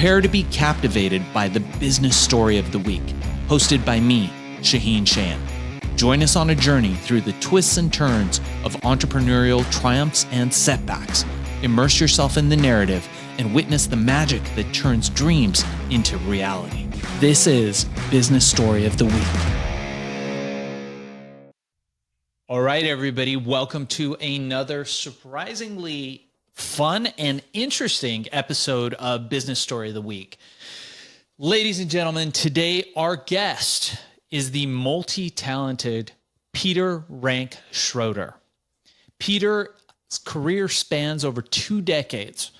Prepare to be captivated by the business story of the week, hosted by me, Shaheen Shan. Join us on a journey through the twists and turns of entrepreneurial triumphs and setbacks. Immerse yourself in the narrative and witness the magic that turns dreams into reality. This is Business Story of the Week. All right, everybody, welcome to another surprisingly fun and interesting episode of Business Story of the Week. Ladies and gentlemen, today our guest is the multi-talented Peter Rank-Schroeder. Peter's career spans over 2 decades,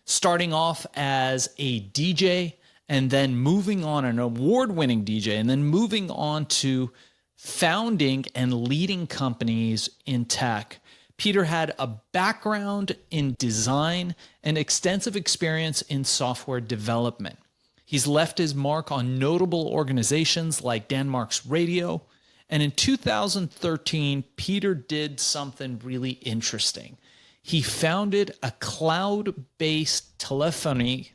starting off as a DJ and then moving on, an award-winning DJ, and then moving on to founding and leading companies in tech. Peter had a background in design and extensive experience in software development. He's left his mark on notable organizations like Denmark's Radio. And in 2013, Peter did something really interesting. He founded a cloud-based telephony,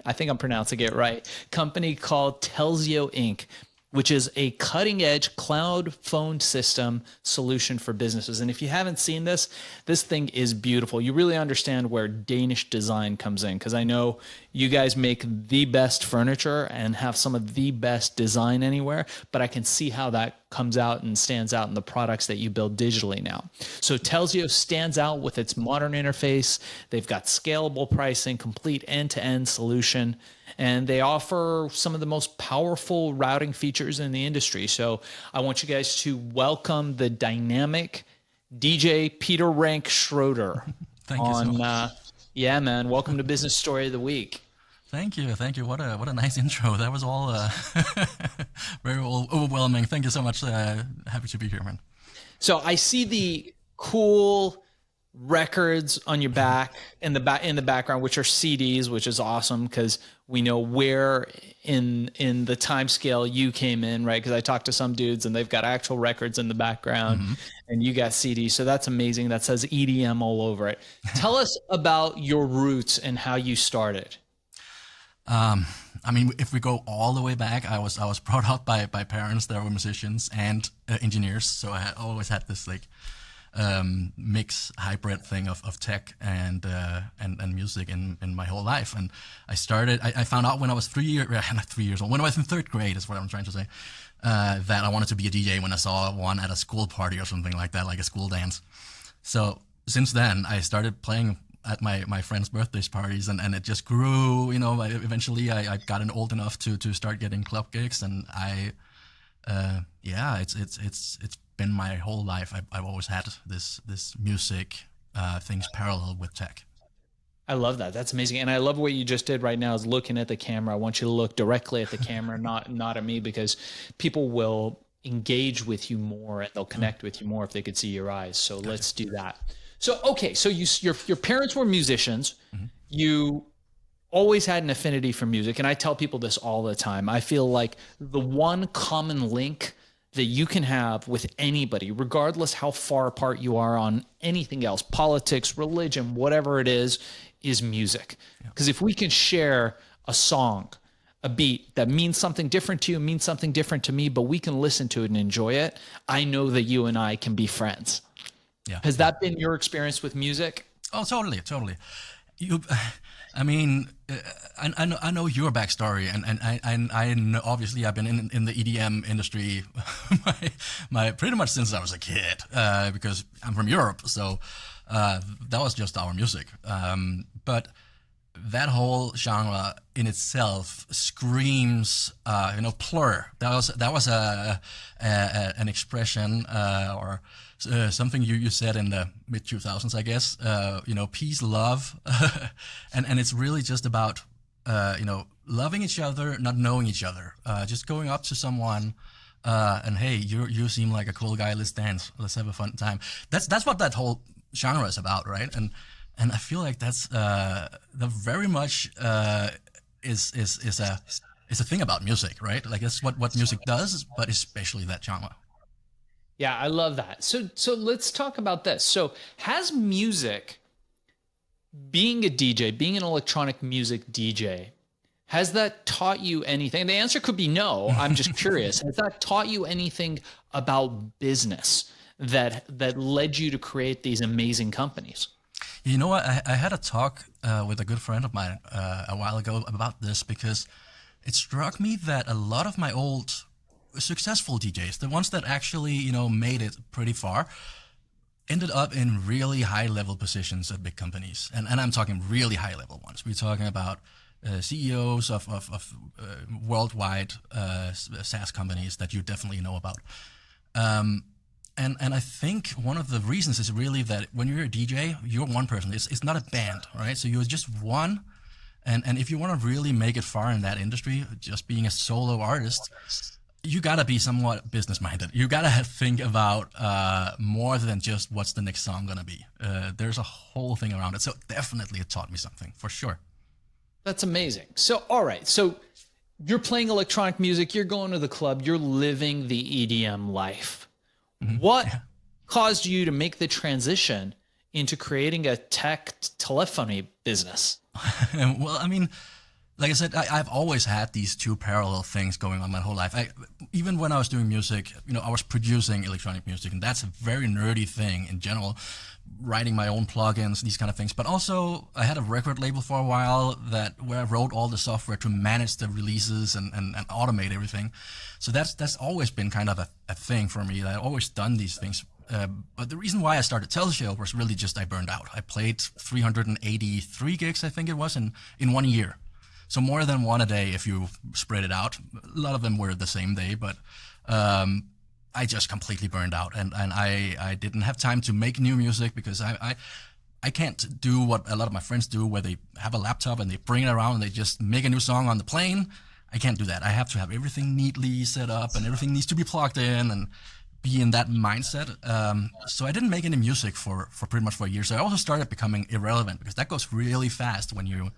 I think I'm pronouncing it right, company called Telzio Inc., which is a cutting-edge cloud phone system solution for businesses. And if you haven't seen this thing is beautiful. You really understand where Danish design comes in, because I know you guys make the best furniture and have some of the best design anywhere, but I can see how that comes out and stands out in the products that you build digitally now. So Telzio stands out with its modern interface. They've got scalable pricing, complete end-to-end solution, and they offer some of the most powerful routing features in the industry. So I want you guys to welcome the dynamic DJ Peter Rank-Schroeder. Thank you so much. Yeah, man. Welcome to Business Story of the Week. Thank you. What a nice intro. That was all very overwhelming. Thank you so much. Happy to be here, man. So I see the cool records on your back in the background, which are CDs, which is awesome because we know where in the time scale you came in, right? Because I talked to some dudes and they've got actual records in the background, and you got CDs. So that's amazing. That says EDM all over it. Tell us about your roots and how you started. I mean, if we go all the way back, I was brought up by parents that were musicians and engineers. So I always had this like mix hybrid thing of tech and music in my whole life. And I found out when I was 3 years old, when I was in 3rd grade is what I'm trying to say, that I wanted to be a DJ when I saw one at a school party or something like that, like a school dance. So since then I started playing at my friends' birthdays parties, and it just grew, you know. Eventually I gotten old enough to start getting club gigs, and it's been my whole life. I've always had this music things parallel with tech. I love that. That's amazing. And I love what you just did right now is looking at the camera. I want you to look directly at the camera, not at me, because people will engage with you more and they'll connect with you more if they could see your eyes. So let's do that. So, okay. So your parents were musicians. You always had an affinity for music. And I tell people this all the time. I feel like the one common link that you can have with anybody, regardless how far apart you are on anything else, politics, religion, whatever it is music. Because if we can share a song, a beat that means something different to you, means something different to me, but we can listen to it and enjoy it, I know that you and I can be friends. Yeah. Has that been your experience with music? Oh, totally. I mean, I know your backstory, and I know, obviously I've been in the EDM industry my pretty much since I was a kid, because I'm from Europe, so that was just our music. But that whole genre in itself screams, plur. That was an expression or something you said in the mid 2000s, I guess. Peace, love, and it's really just about loving each other, not knowing each other, just going up to someone. And hey, you seem like a cool guy. Let's dance. Let's have a fun time. That's what that whole genre is about, right? And I feel like that's the very much is a thing about music, right? Like that's what music does, but especially that genre. Yeah, I love that. So let's talk about this. So has music, being a DJ, being an electronic music DJ, Has that taught you anything? The answer could be no. I'm just curious. Has that taught you anything about business that led you to create these amazing companies? You know what? I had a talk with a good friend of mine a while ago about this, because it struck me that a lot of my old successful DJs, the ones that actually, made it pretty far, ended up in really high level positions at big companies. And I'm talking really high level ones. We're talking about CEOs of worldwide SaaS companies that you definitely know about. And I think one of the reasons is really that when you're a DJ, you're one person. It's not a band, right? So you're just one. And if you want to really make it far in that industry, just being a solo artist, you got to be somewhat business minded. You got to think about more than just what's the next song going to be. There's a whole thing around it. So definitely it taught me something, for sure. That's amazing. So, all right. So you're playing electronic music, you're going to the club, you're living the EDM life. Mm-hmm. What caused you to make the transition into creating a tech telephony business? Well, I mean, like I said, I've always had these two parallel things going on my whole life. Even when I was doing music, I was producing electronic music, and that's a very nerdy thing in general, writing my own plugins, these kind of things. But also, I had a record label for a while where I wrote all the software to manage the releases and automate everything. So that's always been kind of a thing for me. I've always done these things. But the reason why I started Telzio was really just I burned out. I played 383 gigs, I think it was, in 1 year. So more than one a day if you spread it out. A lot of them were the same day, but I just completely burned out. And I didn't have time to make new music, because I can't do what a lot of my friends do, where they have a laptop and they bring it around and they just make a new song on the plane. I can't do that. I have to have everything neatly set up, and everything needs to be plugged in and be in that mindset. So I didn't make any music for pretty much for a year. So I also started becoming irrelevant, because that goes really fast when you're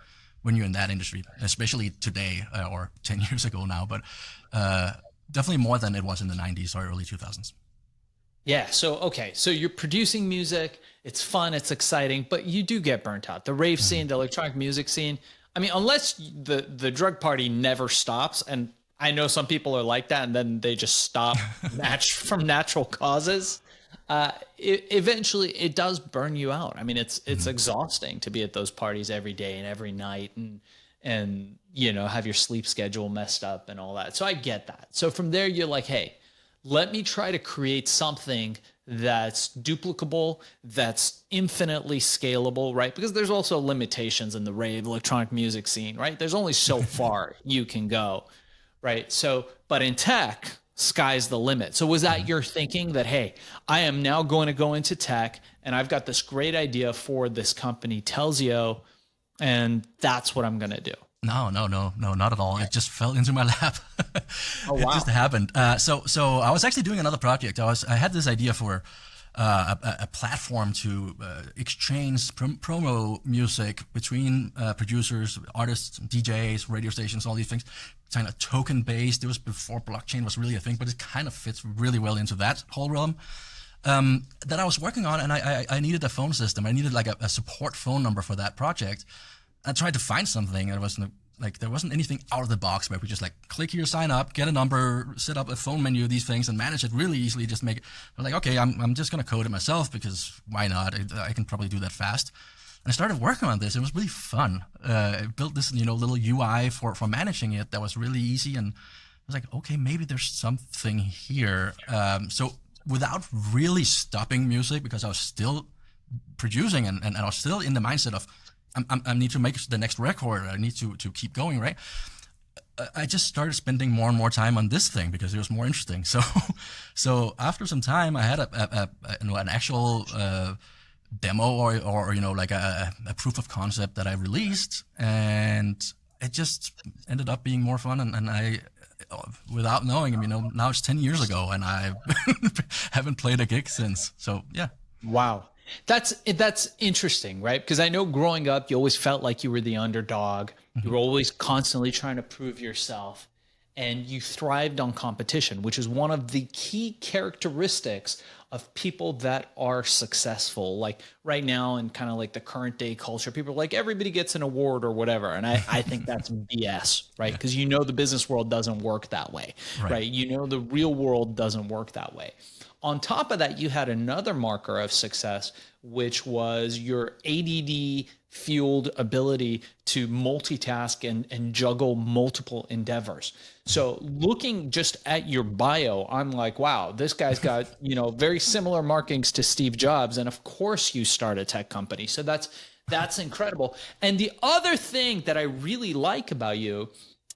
in that industry, especially today or 10 years ago now, but definitely more than it was in the 90s or early 2000s. Yeah. So you're producing music. It's fun. It's exciting, but you do get burnt out. The rave scene, the electronic music scene. I mean, unless the drug party never stops, and I know some people are like that, and then they just stop from natural causes. Eventually it does burn you out. I mean, it's exhausting to be at those parties every day and every night, and have your sleep schedule messed up and all that. So I get that. So from there, you're like, hey, let me try to create something that's duplicable, that's infinitely scalable, right? Because there's also limitations in the rave electronic music scene, right? There's only so far you can go, right? So, but in tech, sky's the limit. So was that your thinking that, hey, I am now going to go into tech, and I've got this great idea for this company, Telzio, and that's what I'm going to do? No, not at all. It just fell into my lap. Oh, wow. It just happened. So I was actually doing another project. I had this idea for a platform to exchange promo music between producers, artists, DJs, radio stations, all these things. Kind of token based. It was before blockchain was really a thing, but it kind of fits really well into that whole realm that I was working on. And I needed a phone system. I needed like a support phone number for that project. I tried to find something, and there wasn't anything out of the box where we just like click here, sign up, get a number, set up a phone menu, these things, and manage it really easily. Just make it. I'm like, okay, I'm just gonna code it myself, because why not? I can probably do that fast. And I started working on this. It was really fun. I built this little UI for managing it that was really easy, and I was like, okay, maybe there's something here. So without really stopping music, because I was still producing and I was still in the mindset of I need to make the next record. I need to keep going, right? I just started spending more and more time on this thing because it was more interesting. So after some time, I had an actual demo or like a proof of concept that I released, and it just ended up being more fun. And I, without knowing, now it's 10 years ago, and I haven't played a gig since. So yeah. Wow. That's interesting, right? Because I know growing up, you always felt like you were the underdog. You were always constantly trying to prove yourself. and you thrived on competition, which is one of the key characteristics of people that are successful. Like right now in kind of like the current day culture, people are like, everybody gets an award or whatever. And I think that's BS, right? Yeah. Because you know the business world doesn't work that way, right? You know the real world doesn't work that way. On top of that, you had another marker of success, which was your ADD fueled ability to multitask and juggle multiple endeavors. So looking just at your bio, I'm like, wow, this guy's got, very similar markings to Steve Jobs. And of course you start a tech company. So that's incredible. And the other thing that I really like about you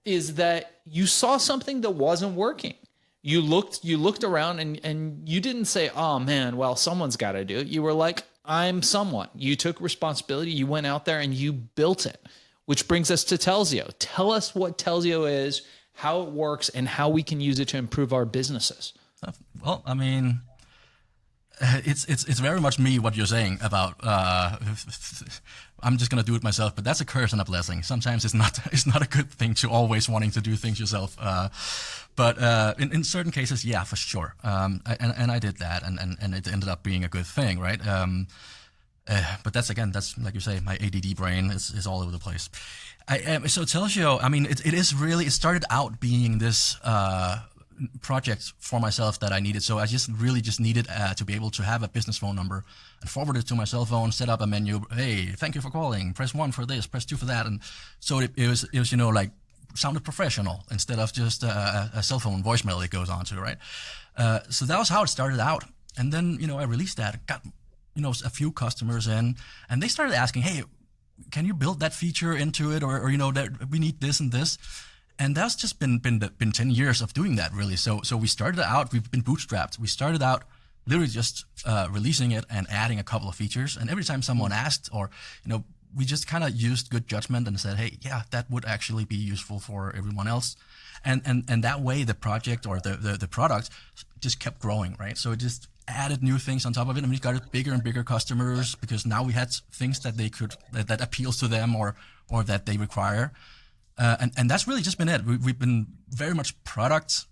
is that you saw something that wasn't working. You looked around and you didn't say, oh man, well, someone's got to do it. You were like, I'm someone. You took responsibility. You went out there and you built it, which brings us to Telzio. Tell us what Telzio is, how it works, and how we can use it to improve our businesses. Well, I mean, it's very much me what you're saying about I'm just gonna do it myself, but that's a curse and a blessing. Sometimes it's not a good thing to always wanting to do things yourself. But in certain cases, yeah, for sure. And I did that, and it ended up being a good thing, right? But that's like you say, my ADD brain is all over the place. So Telzio, I mean, it started out being this project for myself that I needed. So I just needed to be able to have a business phone number and forward it to my cell phone, set up a menu. Hey, thank you for calling. Press 1 for this, press 2 for that. And so it was like sounded professional instead of just a cell phone voicemail it goes on to, right? So that was how it started out. And then, I released that, got, a few customers in, and they started asking, hey, can you build that feature into it? Or that we need this and this. And that's just been 10 years of doing that, really. So we started out, we've been bootstrapped. We started out literally just releasing it and adding a couple of features. And every time someone asked, or, we just kind of used good judgment and said, hey, yeah, that would actually be useful for everyone else. And that way the project or the product just kept growing, right? So it just added new things on top of it. And we got bigger and bigger customers because now we had things that that appeals to them or that they require. And that's really just been it. We've been very much product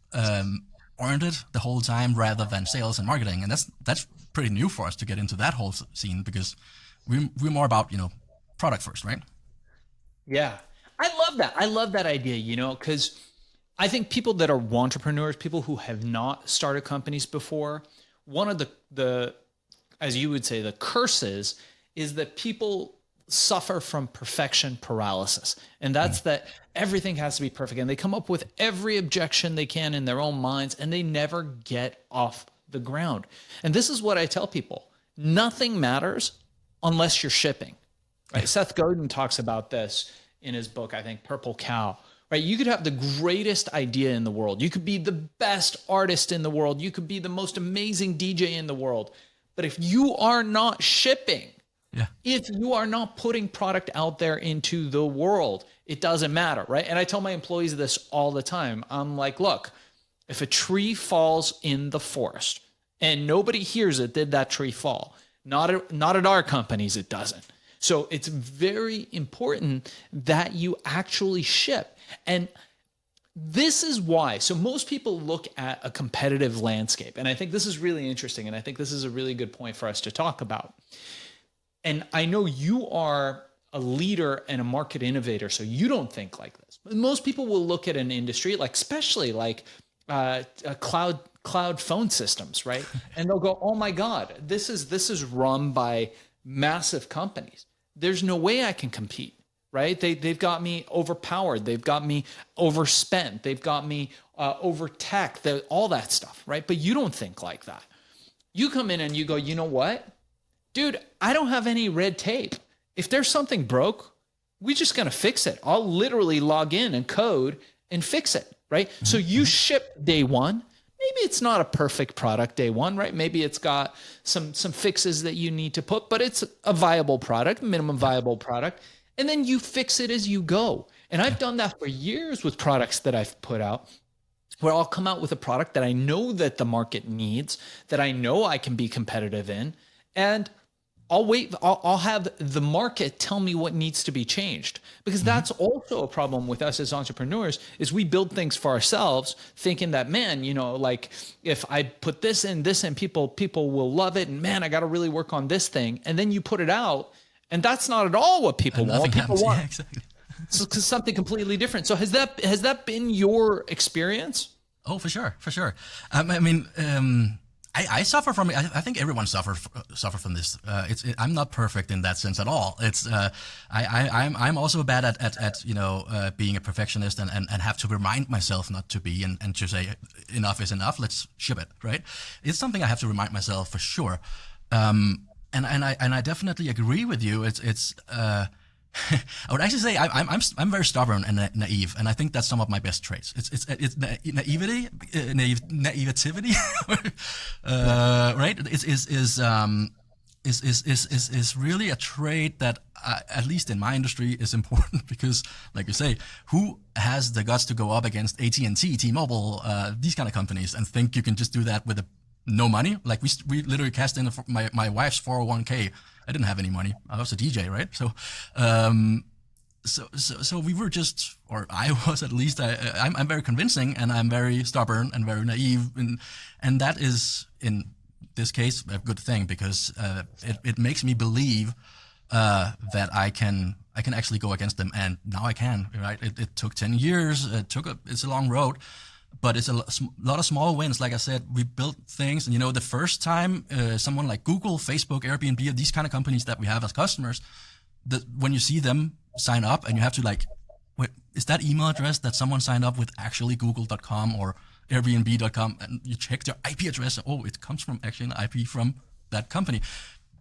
oriented the whole time rather than sales and marketing. And that's pretty new for us to get into that whole scene because we're more about, product first, right? Yeah. I love that. I love that idea, because I think people that are entrepreneurs, people who have not started companies before, one of the as you would say, the curses is that people suffer from perfection paralysis. And that's that everything has to be perfect. And they come up with every objection they can in their own minds, and they never get off the ground. And this is what I tell people. Nothing matters unless you're shipping, right? Seth Godin talks about this in his book, I think, Purple Cow, right? You could have the greatest idea in the world. You could be the best artist in the world. You could be the most amazing DJ in the world. But if you are not shipping, if you are not putting product out there into the world, it doesn't matter, right? And I tell my employees this all the time. I'm like, look, if a tree falls in the forest and nobody hears it, did that tree fall? Not at our companies, it doesn't. So it's very important that you actually ship. And this is why. So most people look at a competitive landscape. And I think this is really interesting. And I think this is a really good point for us to talk about. And I know you are a leader and a market innovator, so you don't think like this. But most people will look at an industry, especially cloud phone systems, right? And they'll go, "Oh my God, this is run by massive companies. There's no way I can compete." Right? They've got me overpowered. They've got me overspent. They've got me over tech. All that stuff, right? But you don't think like that. You come in and you go, you know what? Dude, I don't have any red tape. If there's something broke, we're just going to fix it. I'll literally log in and code and fix it, right? Mm-hmm. So you ship day one. Maybe it's not a perfect product day one, right? Maybe it's got some fixes that you need to put, but it's a viable product, minimum viable product. And then you fix it as you go. And I've done that for years with products that I've put out, where I'll come out with a product that I know that the market needs, that I know I can be competitive in. And I'll wait. I'll have the market tell me what needs to be changed, because that's also a problem with us as entrepreneurs is we build things for ourselves thinking that, man, like if I put this in, people will love it. And man, I got to really work on this thing. And then you put it out and that's not at all what people want. What people want. Yeah, exactly. Something completely different. So has that been your experience? Oh, for sure. I suffer from it. I think everyone suffer from this. I'm not perfect in that sense at all. I'm also bad at being a perfectionist and have to remind myself not to be and to say enough is enough. Let's ship it, right? It's something I have to remind myself for sure. And I definitely agree with you. I would actually say I'm very stubborn and naive, and I think that's some of my best traits. It's naivety, right? Is really a trait that at least in my industry is important because, like you say, who has the guts to go up against AT&T, T-Mobile, these kind of companies, and think you can just do that with no money? Like we literally cashed in my wife's 401k. I didn't have any money. I was a DJ, right? So we were just, or I was at least. I'm very convincing, and I'm very stubborn and very naive, and that is in this case a good thing because it makes me believe that I can actually go against them, and now I can. Right? It took 10 years. It's a long road. But it's a lot of small wins. Like I said, we built things. And, the first time someone like Google, Facebook, Airbnb, these kind of companies that we have as customers, when you see them sign up and you have to wait, is that email address that someone signed up with actually google.com or airbnb.com? And you check their IP address. And, it comes from actually an IP from that company.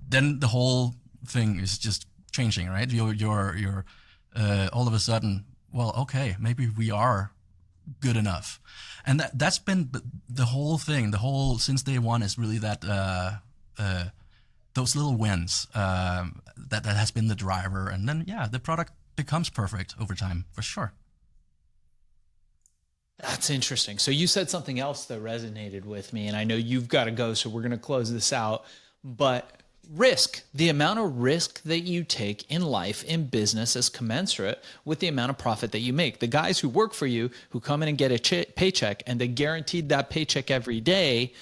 Then the whole thing is just changing, right? You're all of a sudden, well, okay, maybe we are good enough. And that's been the whole thing. The whole since day one is really that those little wins that has been the driver. And then the product becomes perfect over time for sure. That's interesting. So you said something else that resonated with me, and I know you've got to go, so we're going to close this out. But risk, the amount of risk that you take in life, in business, is commensurate with the amount of profit that you make. The guys who work for you, who come in and get a paycheck, and they guaranteed that paycheck every day,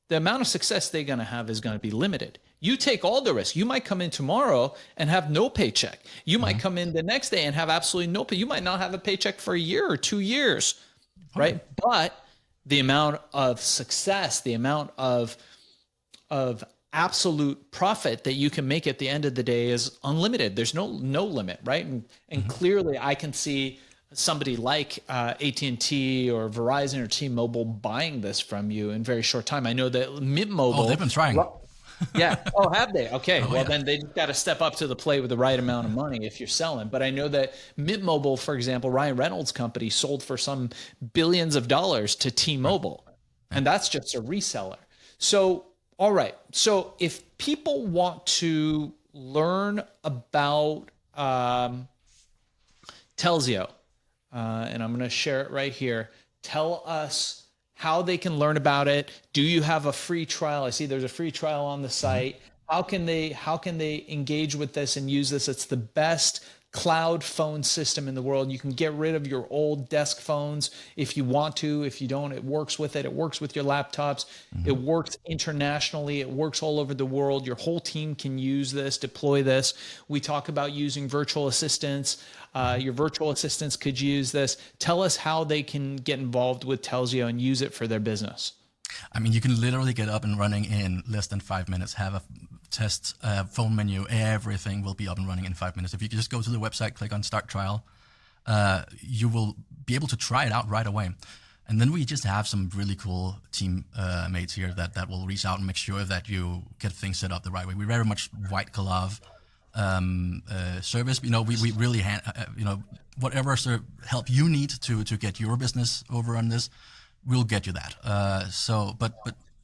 the amount of success they're going to have is going to be limited. You take all the risk. You might come in tomorrow and have no paycheck. You might come in the next day and have absolutely no pay. You might not have a paycheck for a year or 2 years, right? But the amount of success, the amount of absolute profit that you can make at the end of the day is unlimited. There's no limit, right? And clearly I can see somebody like AT&T or Verizon or T-Mobile buying this from you in very short time. I know that Mint Mobile. Oh, they've been trying. Yeah. Oh, have they? Okay. Then they just got to step up to the plate with the right amount of money if you're selling. But I know that Mint Mobile, for example, Ryan Reynolds' company sold for some billions of dollars to T-Mobile. Right. And that's just a reseller. So, all right. So if people want to learn about Telzio, and I'm going to share it right here, tell us how they can learn about it. Do you have a free trial? I see there's a free trial on the site. How can they engage with this and use this? It's the best cloud phone system in the world. You can get rid of your old desk phones if you want to. If you don't, it works with it. It works with your laptops. It works internationally. It works all over the world. Your whole team can use this, deploy this. We talk about using virtual assistants. Your virtual assistants could use this. Tell us how they can get involved with Telzio and use it for their business. I mean, you can literally get up and running in less than 5 minutes, have a test phone menu, everything will be up and running in 5 minutes. If you just go to the website, click on start trial, you will be able to try it out right away. And then we just have some really cool team mates here that will reach out and make sure that you get things set up the right way. We very much white glove service. We really whatever sort of help you need to get your business over on this, we'll get you that. But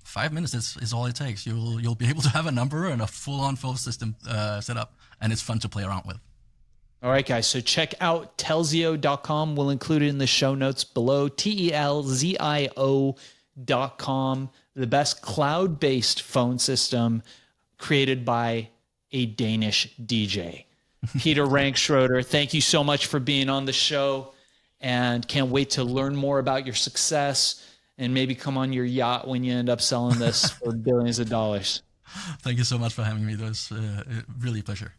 5 minutes is all it takes. You'll be able to have a number and a full system set up, and it's fun to play around with. All right, guys. So check out telzio.com. We'll include it in the show notes below. TELZIO.com. The best cloud-based phone system created by a Danish DJ. Peter Rank-Schroeder, thank you so much for being on the show, and can't wait to learn more about your success and maybe come on your yacht when you end up selling this for billions of dollars. Thank you so much for having me. It was really a pleasure.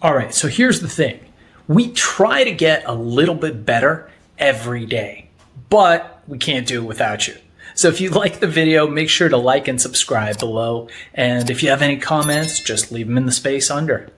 All right, so here's the thing. We try to get a little bit better every day, but we can't do it without you. So if you like the video, make sure to like and subscribe below. And if you have any comments, just leave them in the space under.